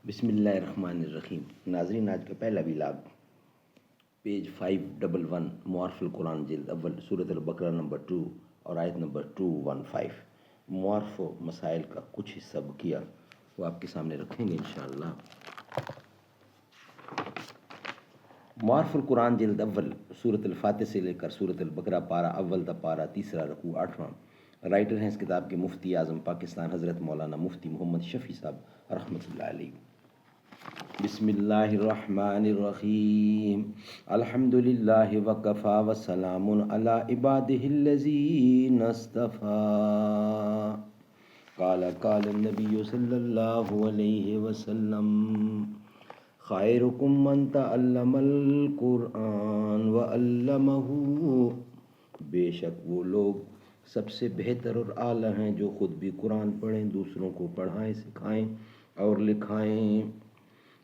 بسم اللہ الرحمن الرحیم۔ ناظرین، آج کا پہلا ویلاگ پیج 511 معارف القرآن جلد اول سورۃ البقرہ نمبر 2 اور آیت نمبر 215 معارف و مسائل کا کچھ حصہ بقیہ وہ آپ کے سامنے رکھیں گے انشاءاللہ۔ معارف القرآن جلد اول سورۃ الفاتح سے لے کر سورۃ البقرہ پارہ اول تا پارہ تیسرا رکوع 8واں۔ رائٹر ہیں اس کتاب کے مفتی اعظم پاکستان حضرت مولانا مفتی محمد شفیع صاحب رحمۃ اللہ علیہ۔ بسم اللہ الرحمن الرحیم۔ الحمد للہ وکفی وسلام علی عبادہ الذین اصطفی۔ قال النبی صلی اللہ علیہ وسلم خیرکم من تعلم القرآن وعلمہ۔ بے شک وہ لوگ سب سے بہتر اور اعلیٰ ہیں جو خود بھی قرآن پڑھیں، دوسروں کو پڑھائیں، سکھائیں اور لکھائیں۔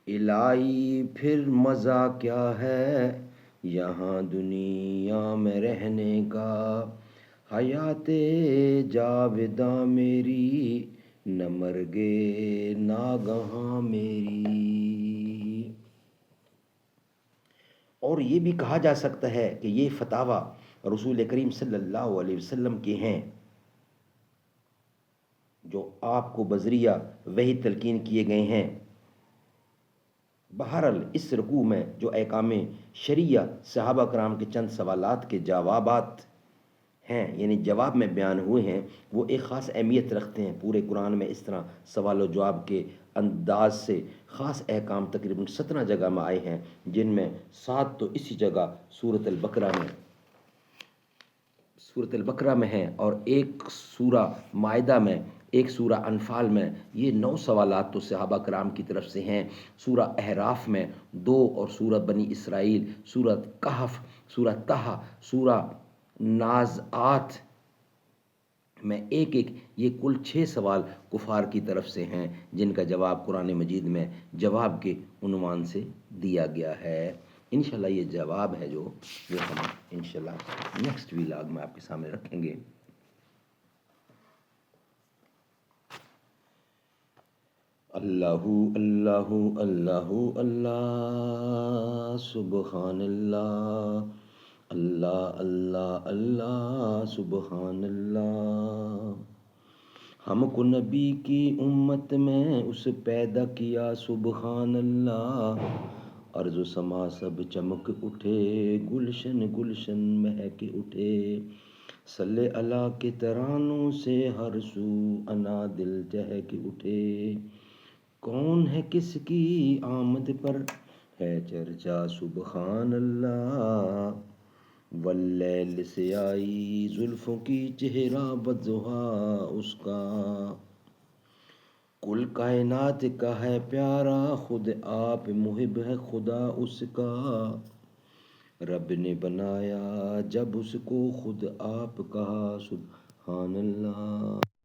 الہی پھر مزہ کیا ہے یہاں دنیا میں رہنے کا، حیات جاوداں میری نہ مرگے ناگہاں میری۔ اور یہ بھی کہا جا سکتا ہے کہ یہ فتاویٰ رسول کریم صلی اللہ علیہ وسلم کے ہیں جو آپ کو بذریعہ وحی تلقین کیے گئے ہیں۔ بہرحال اس رکوع میں جو احکام شرعیہ صحابہ کرام کے چند سوالات کے جوابات ہیں، یعنی جواب میں بیان ہوئے ہیں، وہ ایک خاص اہمیت رکھتے ہیں۔ پورے قرآن میں اس طرح سوال و جواب کے انداز سے خاص احکام تقریباً 17 جگہ میں آئے ہیں، جن میں 7 تو اسی جگہ سورۃ البقرہ میں ہیں اور ایک سورہ مائدہ میں، ایک سورہ انفال میں۔ یہ 9 سوالات تو صحابہ کرام کی طرف سے ہیں۔ سورہ احراف میں 2 اور سورہ بنی اسرائیل، سورہ کہف، سورہ طہ، سورہ نازعات میں ایک ایک، یہ کل 6 سوال کفار کی طرف سے ہیں، جن کا جواب قرآن مجید میں جواب کے عنوان سے دیا گیا ہے۔ انشاءاللہ یہ جواب ہے جو ہم انشاءاللہ نیکسٹ ویلاگ میں آپ کے سامنے رکھیں گے۔ اللہ اللہ اللہ اللہ سبحان اللہ، اللہ اللہ اللہ سبحان اللہ۔ ہم کو نبی کی امت میں اس پیدا کیا سبحان اللہ، ارض و سما سب چمک اٹھے، گلشن گلشن مہک اٹھے، صلی اللہ کے ترانوں سے ہر سو انا دل چہک اٹھے۔ کون ہے کس کی آمد پر ہے چرچا سبحان اللہ، واللیل سے آئی زلفوں کی چہرہ والضحیٰ اس کا، کل کائنات کا ہے پیارا خود آپ محب ہے خدا اس کا، رب نے بنایا جب اس کو خود آپ کہا سبحان اللہ۔